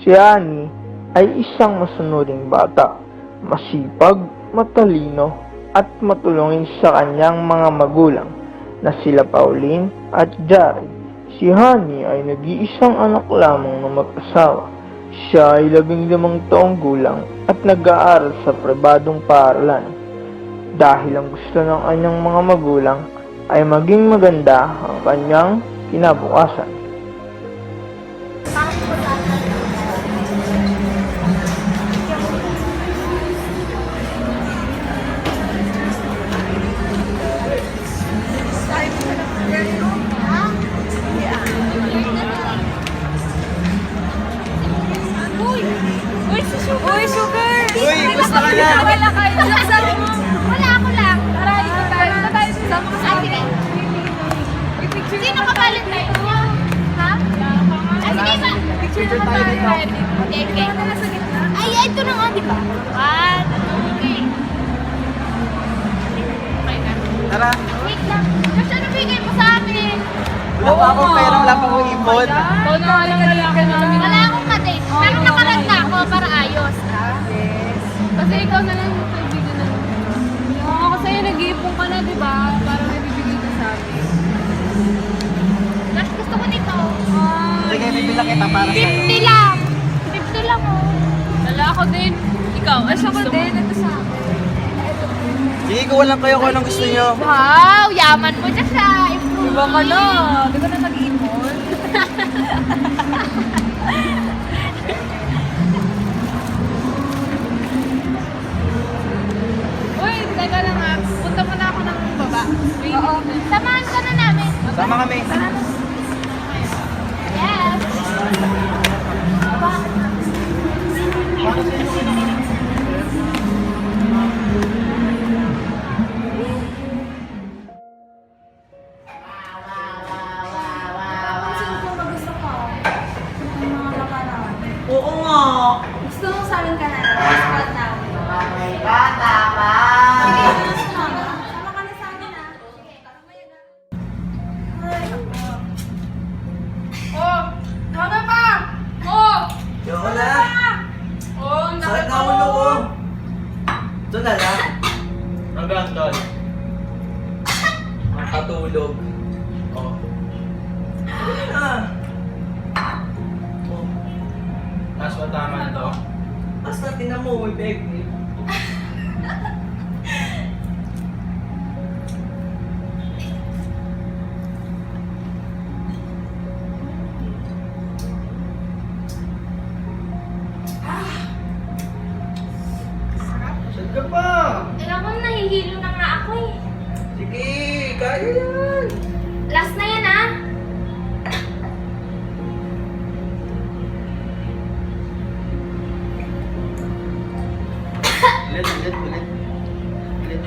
Si Annie ay isang masunuring bata, masipag, matalino, at matulungin sa kanyang mga magulang na sila Pauline at Jared. Si Honey ay nag-iisang anak lamang ng mag-asawa. Siya ay 15 taong gulang at nag-aaral sa pribadong paaralan. Dahil ang gusto ng kanyang mga magulang ay maging maganda ang kanyang kinabukasan. Uy, Sugar! Uy, gusto ka na? Wala kayo. Sabi mo. Wala, ako lang. Tara, ito tayo. Ito tayo. Sama ka sa akin. Sino kapalit na ito? Ha? Sige ba? Picture naman tayo. Okay. Ay, ito na nga, di ba? Okay. Okay na. Tara. Wait lang. Kasi ano bigay mo sa amin? Wala pa akong pera, wala pa akong ipon. Wala akong kadate. Pero nakaragta ako para ayos. Kasi ikaw na lang yung kaibigan na ako sa'yo, nag-iipon ka na, di ba? Para may bibigay ka sa amin. Mas gusto ko nito. Sige, bibila kita para sa'yo. 50 lang. 50 lang oh. Wala ako din. Ikaw, ano Gusto ko gusto mo? din. Ito sa akin. Sige, kuha lang kayo kung anong gusto nyo. Wow! Yaman mo dyan siya. Improve. Iba ka na. Di ka na nag-iipon. Uy, teka lang ha. Punta mo na ako ng baba. Oo. Samahan ka na namin. Sama kami. Yes. Oo nga. Gusto mo sa amin ka na. Spot na. May bata pa. Sama ka na sa amin ah. Oh! Tama pa! Oh! Yoko na. Oh, ang Sakit laki na ko! ulo ko. Ito na lang. Hanggang doon. Makatulog. Oh. Ano na? Oh. Tapos matama na to. Basta tinan mo, may baby. Saan ka pa? Alam mo, nahihilo na nga ako eh. Sige, kaya yan. Last na yan ah. Ulit, ulit, ulit. Ulit.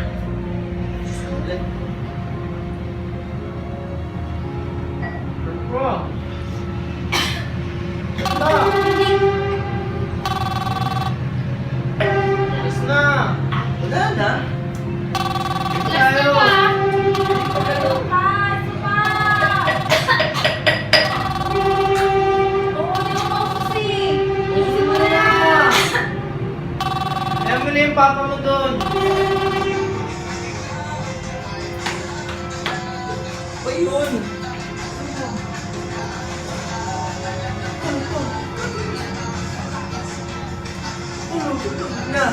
Ulit. Bro! Alis na! Wala na. Last na ba? Ito pa, ito pa. Oo, di mo kasi. Easy mo na lang. Ayan mo na yung papa mo doon. Ba yun? Tulog na.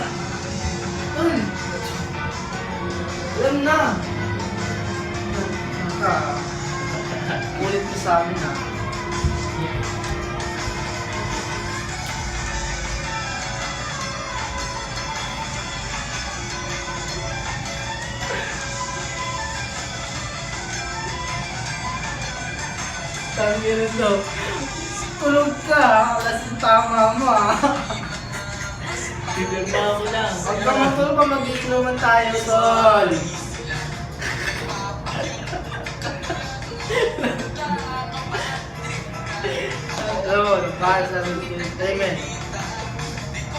Uy. Alam na. Kulit ka sa amin ah. Sabi rin daw, tulog ka, alas yung tama mo ah. Bibigyan mo lang. Huwag ka matulog pa, mag-iinuman tayo, Sol. Alam mo, nagpahal sa entertainment.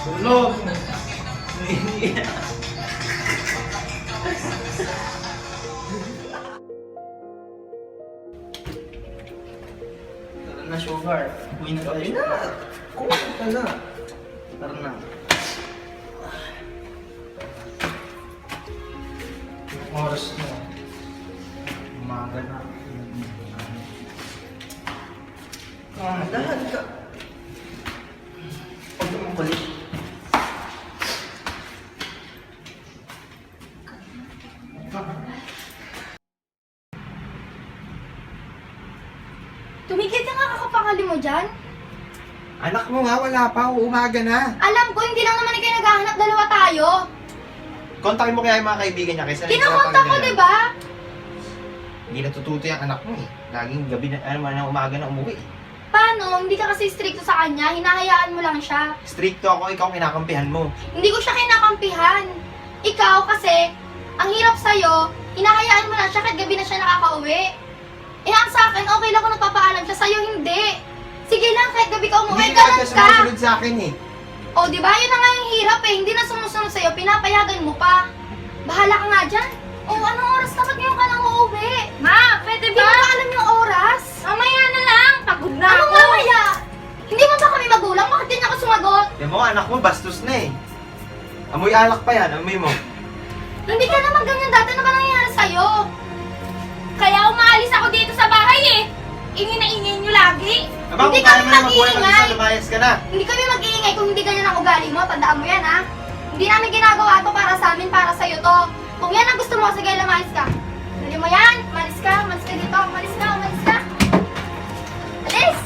Tulog. Tara na, sugar. Uwi na tayo. Kumain ka na. Tara na. Yung oras mo. Umaga na. Dahan ka. Huwag mo balik. Tumigil ka nga kakapangali mo dyan. Anak mo nga, wala pa. Umaga na. Alam ko, hindi lang naman ikaw naghahanap, dalawa tayo. Kontakin mo kaya yung mga kaibigan niya kaysa Kinakontak ko, di ba? Hindi natututo yung anak mo eh. Laging gabi na, umaga na umuwi. Paano? Hindi ka kasi stricto sa kanya, hinahayaan mo lang siya. Stricto ako, ikaw kinakampihan mo. Hindi ko siya kinakampihan. Ikaw kasi, ang hirap sa'yo, hinahayaan mo lang siya kahit gabi na siya nakakauwi. Eh ang sa akin, okay lang kung nagpapaalam siya, sa'yo hindi. Sige lang, kahit gabi ka umuwi, Hindi ka galang na ka. sumusunod sa akin eh. O, di ba? Yun na nga yung hirap eh. Hindi na sumusunod sa'yo, pinapayagan mo pa. Bahala ka nga dyan. O, anong oras dapat ngayon ka lang uuwi? Ma, pwede ba? Hindi mo ba alam yung oras? Mamaya na lang. Pagod na ako. Mamaya? Hindi mo ba kami magulang? Bakit din ako sumagot? Yung mga anak mo, bastos na eh. Amoy alak pa yan, amoy mo. Hindi ka naman ganyan dati. Ano ba nangyayari sa'yo? Kaya umaalis ako dito sa bahay eh. Ingin na ingin nyo lagi. Aba, Hindi kung kaya kami mo na magbuhay mag-iingay. mag-isa, lumayas ka na. Hindi kami mag-iingay kung hindi ganyan ang ugali mo. Tandaan mo yan ha. Hindi namin ginagawa to para sa amin, para sa'yo to. Kung yan ang gusto mo, sige, lumayas ka. Dali mo yan. Umalis ka dito. Umalis ka. Alis!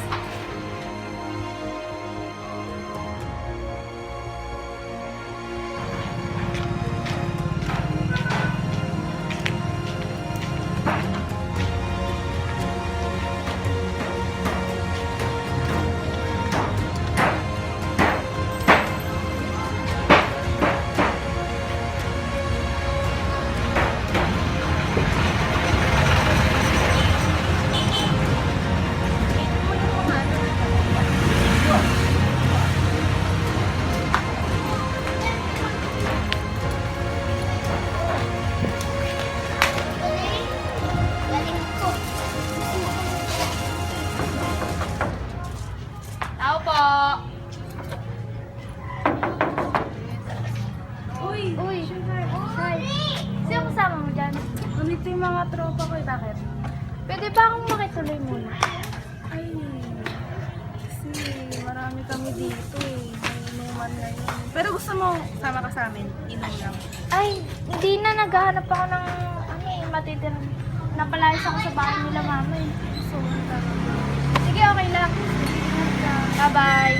Tao po. Uy. Hi. Sino kasama mo dyan? Ganito yung mga tropa ko. Bakit? Pwede ba akong makituloy muna? Ay. Kasi marami kami dito eh. May inuman na yun. Pero gusto mo sama ka sa amin? Inom lang. Ay, hindi na. Naghahanap ako ng matitirang. Napalayas ako sa bahay nila mama eh. So, talaga. Sige, okay lang. Bye-bye.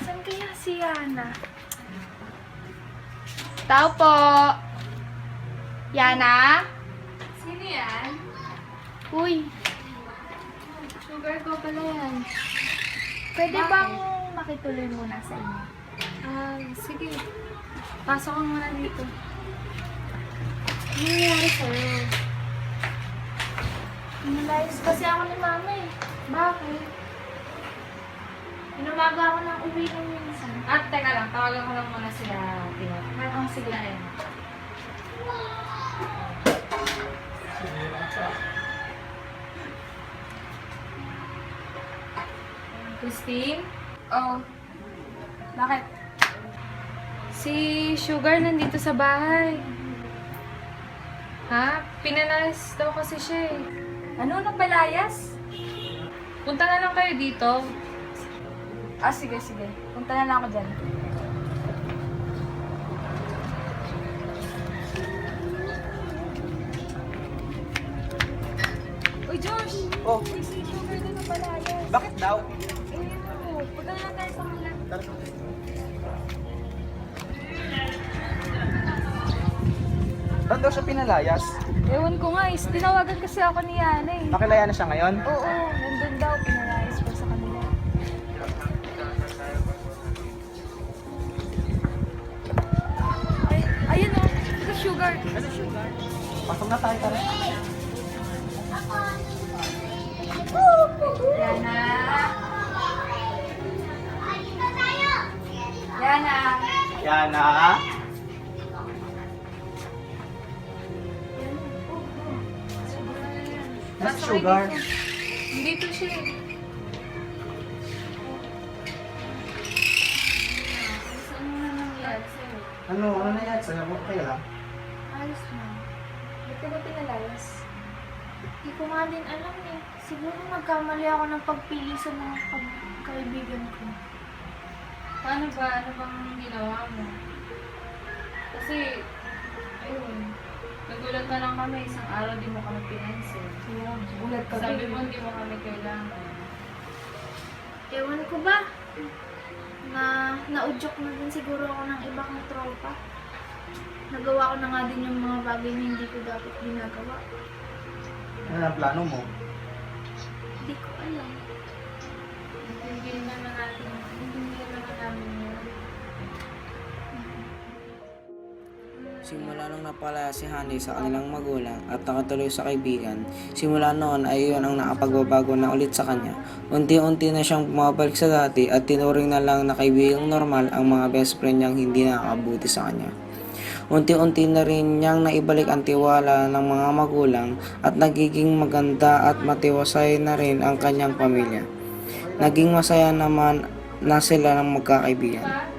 Saan kaya si Yana? Tao po. Yana? Sino yan? Uy, Sugar ko pala yan. pwede Bakit? bang makituloy muna sa inyo? Sige. Pasok ka muna dito. Ano nangyari sa'yo? Nalayas kasi ako ni mama eh. Bakit? Inumaga ako ng uwi ng minsan. Teka lang. Tawagan ko lang muna sila. Oh, sige. Christine? Oh. Bakit? Si Sugar nandito sa bahay. Ha? Pinalayas daw kasi siya eh. Ano na palayas? Punta na lang kayo dito. Sige. Punta na lang ako dyan. Uy, Josh! Oh, Si Sugar na palayas. bakit daw? Punta na lang tayo sa kanila. Ba't daw siya pinalayas? Ewan ko nga, tinawagan kasi ako ni Yana eh. Nakilaya na siya ngayon? Oo, nandun daw, pinalayas pa sa kanila. Ayun o, ito Sugar. Pasok na tayo, tara. Yana. Yana. Yana? Nasa sugar. Dito siya eh. Saan mo na nangyari sa'yo? Ano na yan? Sana mo lang? Ayos na. Ba't ka ba pinalayas? Hindi ko nga din alam eh. Siguro nagkamali ako ng pagpili sa mga kaibigan ko. Paano ba? Ano bang ginawa mo? Kasi, ayun, nagulat na lang kami. Isang araw di mo kami pinensil. Gulat ka. Sabi mo hindi mo kami kailangan. Ewan ko ba? Naudyok na din siguro ako ng iba kong tropa. Nagawa ko na nga din yung mga bagay na hindi ko dapat ginagawa. Ano ang plano mo? Hindi ko alam. Hindi naman natin yun. Simula nung napalaya si Honey sa kanilang magulang at nakatuloy sa kaibigan, simula noon ay iyon ang nakapagbabago na ulit sa kanya. Unti-unti na siyang bumabalik sa dati at tinuring na lang na kaibigang normal ang mga best friend niyang hindi nakakabuti sa kanya. Unti-unti na rin niyang naibalik ang tiwala ng mga magulang at nagiging maganda at matiwasay na rin ang kanyang pamilya. Naging masaya naman na sila ng magkakaibigan.